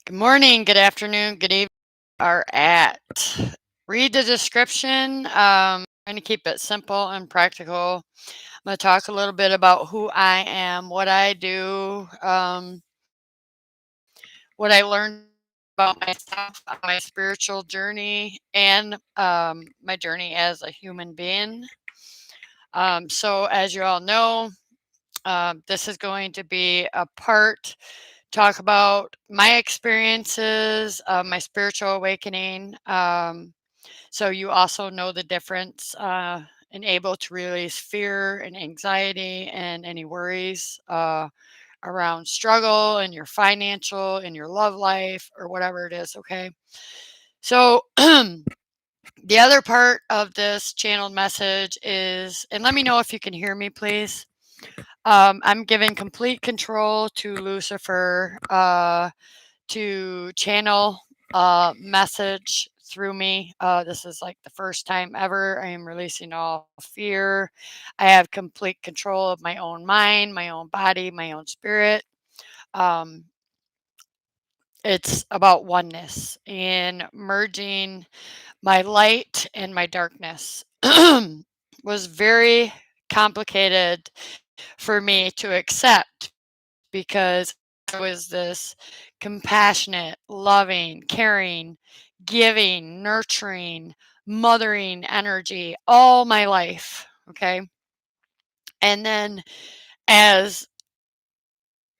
Good morning, good afternoon, good evening. Are at. Read the description. Trying to keep it simple and practical. I'm going to talk a little bit about who I am, what I do, what I learned about myself on my spiritual journey, and my journey as a human being. So, as you all know, this is going to be a part talk about my experiences, my spiritual awakening. So you also know the difference and able to release fear and anxiety and any worries around struggle in your financial, in your love life, or whatever it is. Okay. So the other part of this channeled message is, and let me know if you can hear me, please. I'm giving complete control to Lucifer to channel a message through me. This is like the first time ever I am releasing all fear. I have complete control of my own mind, my own body, my own spirit. Um, it's about oneness and merging my light and my darkness. Was very complicated for me to accept because I was this compassionate, loving, caring, giving, nurturing, mothering energy all my life. Okay. And then, as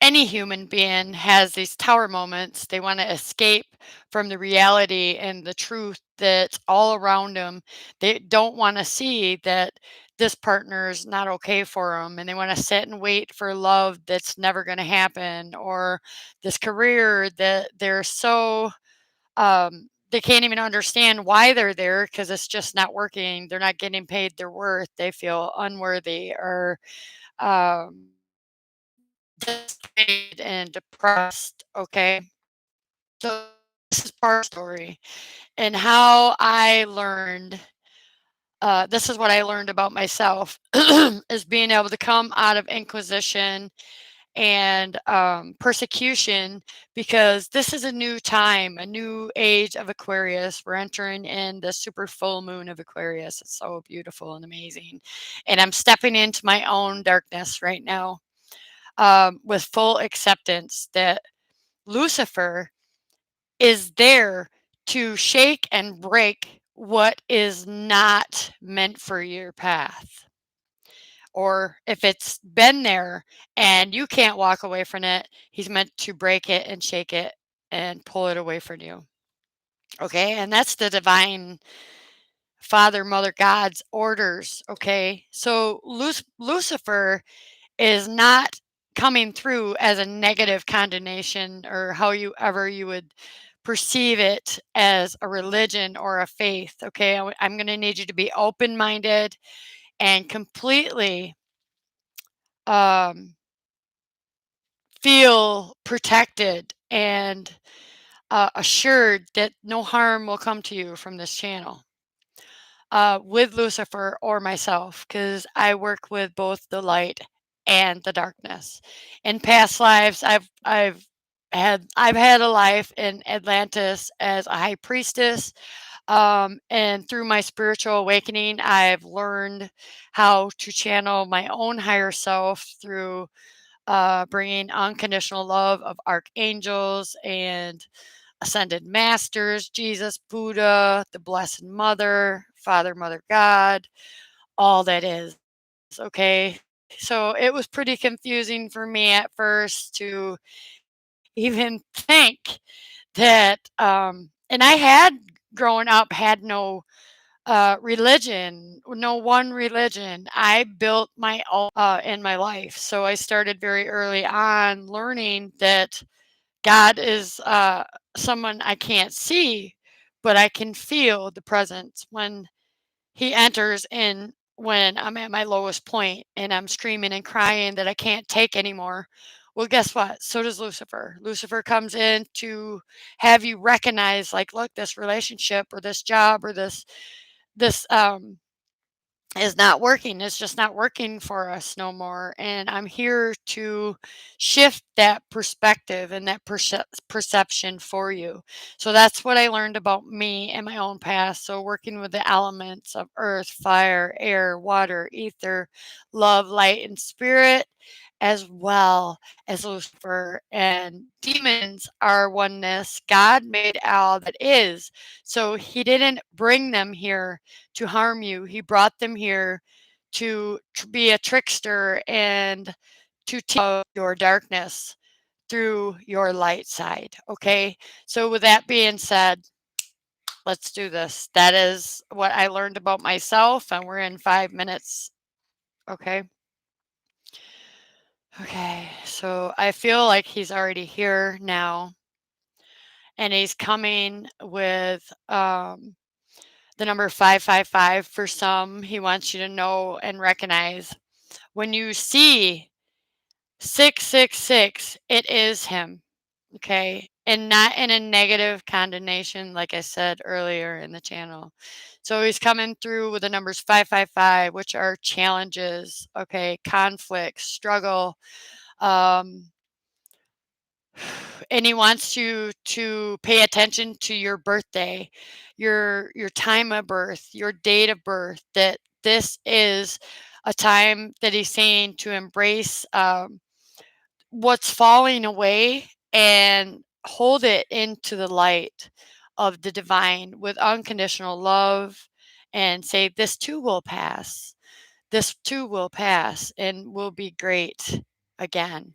any human being has these tower moments, they want to escape from the reality and the truth that's all around them. They don't want to see that this partner is not okay for them, and they want to sit and wait for love that's never going to happen, or this career that they're so they can't even understand why they're there because it's just not working. They're not getting paid their worth. They feel unworthy, or um, dismayed and depressed. Okay. So this is part of the story and how I learned. This is what I learned about myself is being able to come out of inquisition and persecution, because this is a new time, a new age of Aquarius. We're entering in the super full moon of Aquarius. It's so beautiful and amazing. And I'm stepping into my own darkness right now, with full acceptance that Lucifer is there to shake and break what is not meant for your path. Or if it's been there and you can't walk away from it, he's meant to break it and shake it and pull it away from you. Okay. And that's the divine Father, Mother, God's orders. Okay. So Lucifer is not coming through as a negative condemnation, or how you would perceive it as a religion or a faith. Okay. I'm going to need you to be open minded and completely um, feel protected and assured that no harm will come to you from this channel, with Lucifer or myself, because I work with both the light and the darkness. In past lives, I've had a life in Atlantis as a high priestess, and through my spiritual awakening, I've learned how to channel my own higher self through bringing unconditional love of archangels and ascended masters, Jesus, Buddha, the Blessed Mother, Father, Mother, God, all that is. Okay. So it was pretty confusing for me at first to even think that, and I had growing up, had no religion, no one religion. I built my own in my life. So I started very early on learning that God is someone I can't see, but I can feel the presence when he enters in, when I'm at my lowest point and I'm screaming and crying that I can't take anymore. Well, guess what? So does Lucifer. Lucifer comes in to have you recognize, like, look, this relationship or this job or this is not working. It's just not working for us no more. And I'm here to shift that perspective and that perception for you. So that's what I learned about me and my own past. So working with the elements of earth, fire, air, water, ether, love, light, and spirit, as well as Lucifer and demons are oneness. God made all that is. So he didn't bring them here to harm you. He brought them here to be a trickster and to teach your darkness through your light side. Okay. So, with that being said, let's do this. That is what I learned about myself, and we're in 5 minutes. Okay. Okay. So, I feel like he's already here now, and he's coming with the number 555 for some. He wants you to know and recognize when you see 666, it is him. Okay. And not in a negative condemnation, like I said earlier in the channel. So he's coming through with the numbers 555, which are challenges, okay, conflict, struggle. Um, and he wants you to pay attention to your birthday, your time of birth, your date of birth, that this is a time that he's saying to embrace what's falling away and hold it into the light of the divine with unconditional love and say, this too will pass. This too will pass and will be great again.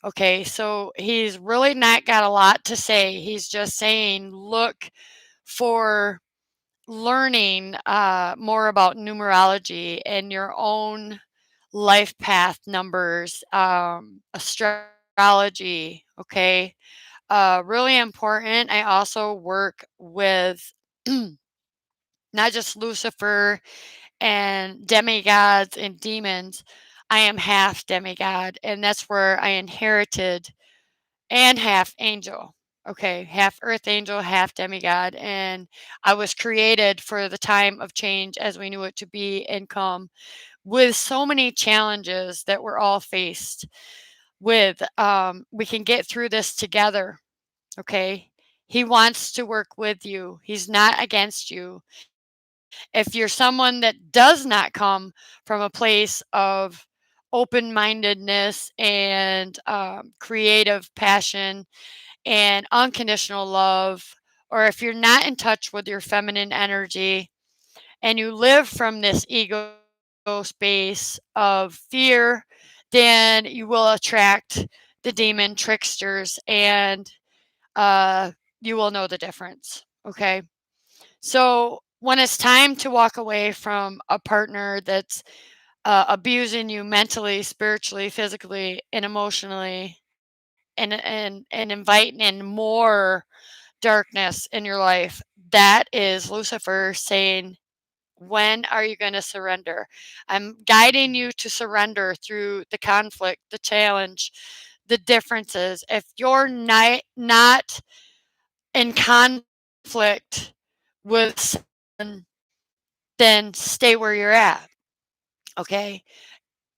Okay, so he's really not got a lot to say. He's just saying, look for learning more about numerology and your own life path numbers, astrology. Okay, really important. I also work with not just Lucifer and demigods and demons. I am half demigod, and that's where I inherited, and half angel. Okay, half earth angel, half demigod. And I was created for the time of change as we knew it to be and come with so many challenges that we're all faced with. We can get through this together. Okay. He wants to work with you. He's not against you. If you're someone that does not come from a place of open mindedness and creative passion and unconditional love, or if you're not in touch with your feminine energy and you live from this ego space of fear, then you will attract the demon tricksters and you will know the difference. Okay. So when it's time to walk away from a partner that's abusing you mentally, spiritually, physically, and emotionally, and inviting in more darkness in your life, that is Lucifer saying, when are you going to surrender? I'm guiding you to surrender through the conflict, the challenge, the differences. If you're not in conflict with someone, then stay where you're at. Okay.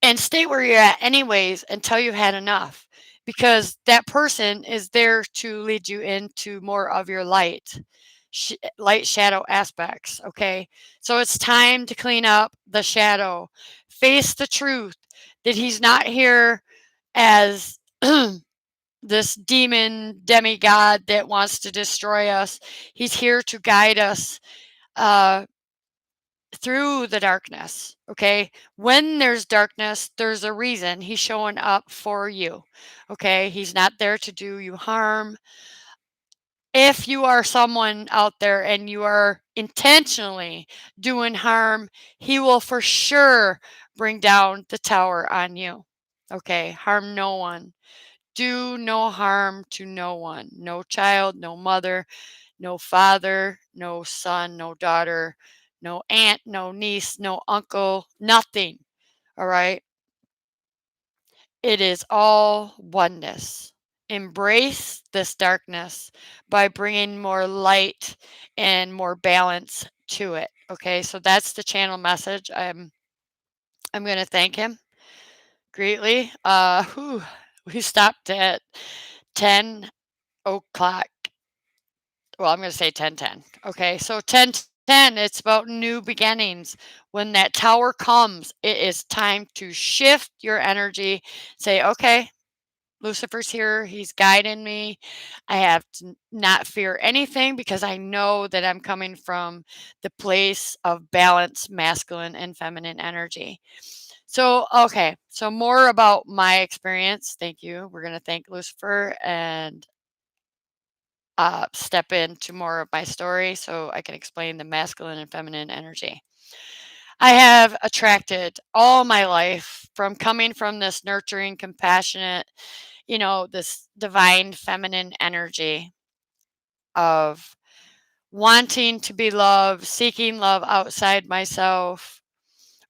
And stay where you're at anyways until you've had enough, because that person is there to lead you into more of your light shadow aspects. Okay, so it's time to clean up the shadow, face the truth that he's not here as this demon demigod that wants to destroy us. He's here to guide us uh, through the darkness. Okay. When there's darkness, there's a reason he's showing up for you. Okay. He's not there to do you harm. If you are someone out there and you are intentionally doing harm, he will for sure bring down the tower on you. Okay. Harm no one. Do no harm to no one. No child, no mother, no father, no son, no daughter, no aunt, no niece, no uncle, nothing. All right. It is all oneness. Embrace this darkness by bringing more light and more balance to it. Okay, so that's the channel message. I'm going to thank him greatly. We stopped at 10 o'clock. Well, I'm going to say 10:10. Okay, so 10:10. It's about new beginnings. When that tower comes, it is time to shift your energy. Say, okay, Lucifer's here. He's guiding me. I have to not fear anything because I know that I'm coming from the place of balance, masculine and feminine energy. So, okay. So, more about my experience. Thank you. We're going to thank Lucifer and step into more of my story so I can explain the masculine and feminine energy. I have attracted all my life from coming from this nurturing, compassionate, this divine feminine energy of wanting to be loved, seeking love outside myself.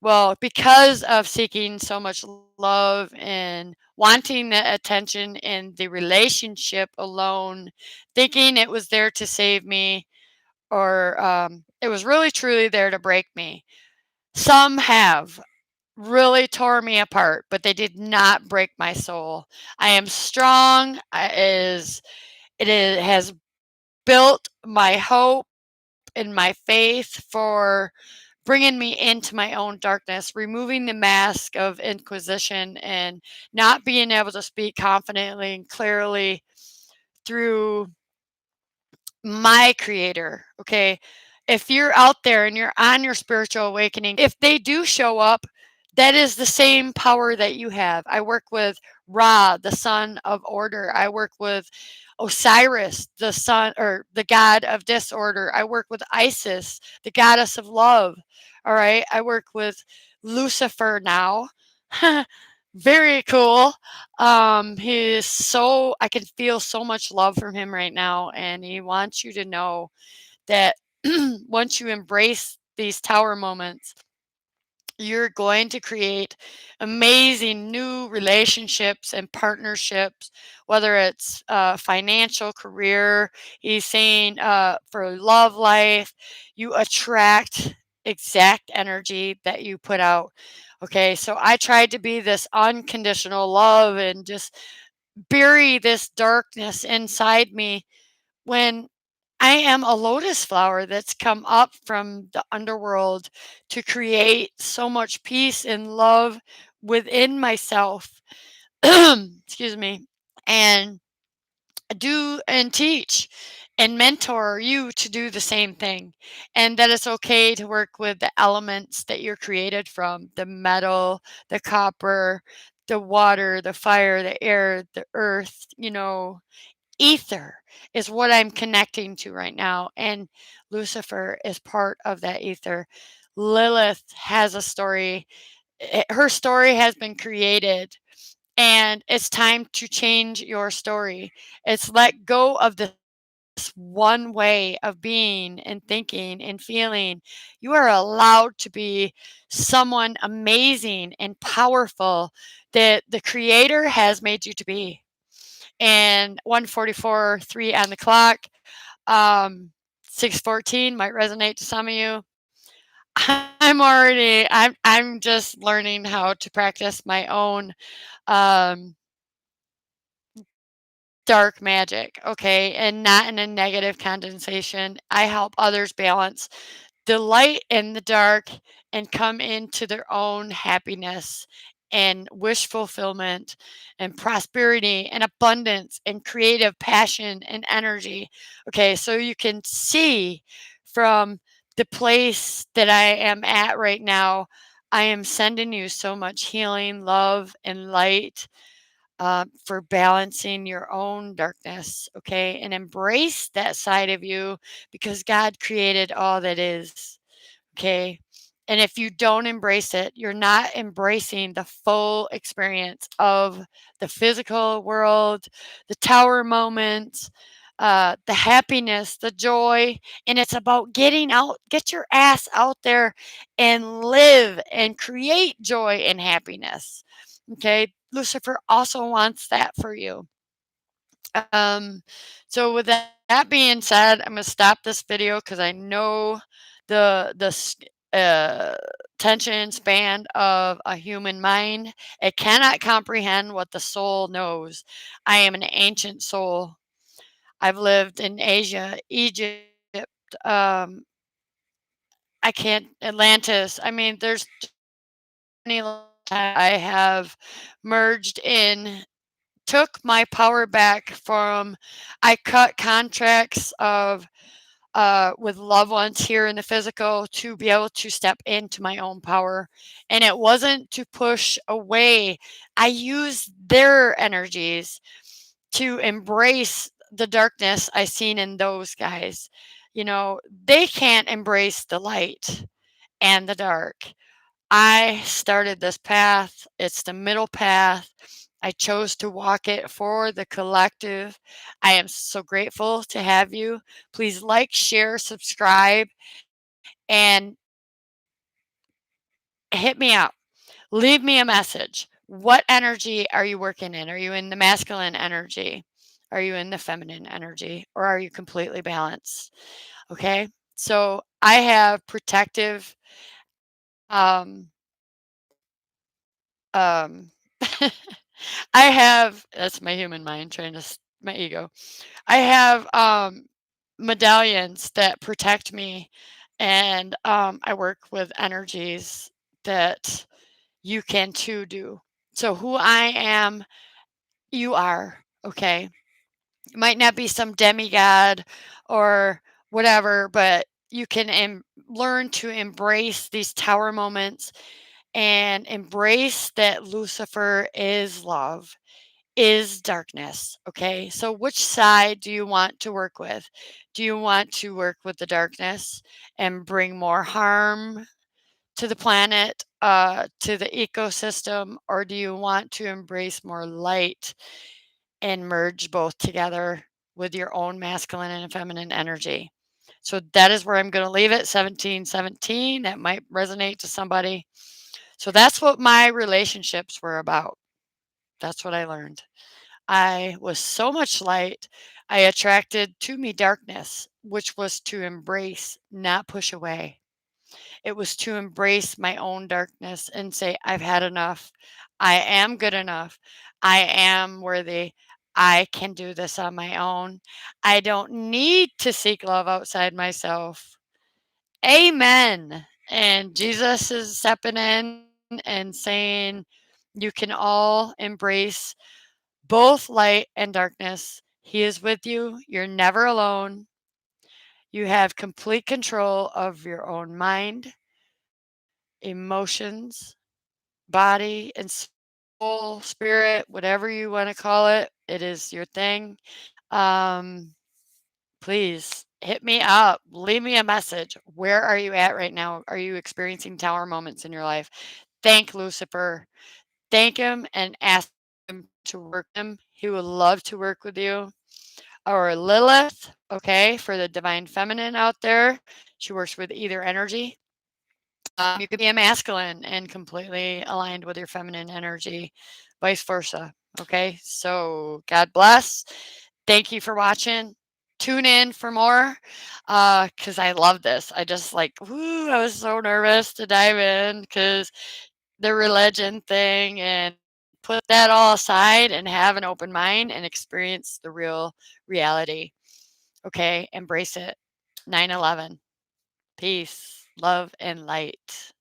Well, because of seeking so much love and wanting the attention in the relationship alone, thinking it was there to save me or it was really truly there to break me. Some have really tore me apart, but they did not break my soul. I am strong. Has built my hope and my faith for bringing me into my own darkness, removing the mask of inquisition and not being able to speak confidently and clearly through my creator. Okay. If you're out there and you're on your spiritual awakening, if they do show up, that is the same power that you have. I work with Ra, the son of order. I work with Osiris, the son or the god of disorder. I work with Isis, the goddess of love. All right. I work with Lucifer now. Very cool. He is so, I can feel so much love from him right now, and he wants you to know that once you embrace these tower moments, you're going to create amazing new relationships and partnerships, whether it's financial, career. He's saying for love life, you attract exact energy that you put out. Okay, so I tried to be this unconditional love and just bury this darkness inside me when I am a lotus flower that's come up from the underworld to create so much peace and love within myself. Excuse me. And do and teach and mentor you to do the same thing. And that it's okay to work with the elements that you're created from: the metal, the copper, the water, the fire, the air, the earth, ether is what I'm connecting to right now. And Lucifer is part of that ether. Lilith has a story. Her story has been created, and it's time to change your story. It's let go of this one way of being and thinking and feeling. You are allowed to be someone amazing and powerful that the Creator has made you to be. And 1:44:3 on the clock. Um, 6:14 might resonate to some of you. I'm just learning how to practice my own um, dark magic, okay, and not in a negative condensation. I help others balance the light and the dark and come into their own happiness and wish fulfillment and prosperity and abundance and creative passion and energy. Okay, so you can see from the place that I am at right now, I am sending you so much healing, love, and light for balancing your own darkness, okay? And embrace that side of you because God created all that is, okay? And if you don't embrace it, you're not embracing the full experience of the physical world, the tower moments, the happiness, the joy. And it's about getting out, get your ass out there and live and create joy and happiness. Okay. Lucifer also wants that for you. Um, so with that being said, I'm going to stop this video because I know the uh, tension span of a human mind. It cannot comprehend what the soul knows. I am an ancient soul. I've lived in Asia, Egypt, um, I can't Atlantis. I mean, there's many I have merged in, took my power back from, I cut contracts of with loved ones here in the physical to be able to step into my own power. And it wasn't to push away. I used their energies to embrace the darkness I seen in those guys. You know, they can't embrace the light and the dark. I started this path. It's the middle path. I chose to walk it for the collective. I am so grateful to have you. Please like, share, subscribe, and hit me up. Leave me a message. What energy are you working in? Are you in the masculine energy? Are you in the feminine energy? Or are you completely balanced? Okay. So I have protective um um I have, that's my human mind trying to my ego. I have medallions that protect me, and I work with energies that you can too do. So who I am, you are, okay? It might not be some demigod or whatever, but you can learn to embrace these tower moments and embrace that Lucifer is love, is darkness. Okay. So, which side do you want to work with? Do you want to work with the darkness and bring more harm to the planet, to the ecosystem, or do you want to embrace more light and merge both together with your own masculine and feminine energy? So that is where I'm going to leave it. 1717. That might resonate to somebody. So that's what my relationships were about. That's what I learned. I was so much light, I attracted to me darkness, which was to embrace, not push away. It was to embrace my own darkness and say, I've had enough. I am good enough. I am worthy. I can do this on my own. I don't need to seek love outside myself. Amen. And Jesus is stepping in and saying, you can all embrace both light and darkness. He is with you. You're never alone. You have complete control of your own mind, emotions, body, and soul, spirit, whatever you want to call it. It is your thing. Um, Please hit me up. Leave me a message. Where are you at right now? Are you experiencing tower moments in your life? Thank Lucifer. Thank him and ask him to work him. He would love to work with you. Or Lilith, okay, for the divine feminine out there. She works with either energy. You could be a masculine and completely aligned with your feminine energy, vice versa. Okay, so God bless. Thank you for watching. Tune in for more because I love this. I just like, woo, I was so nervous to dive in because the religion thing and put that all aside and have an open mind and experience the real reality. Okay, embrace it. 9/11. Peace, love, and light.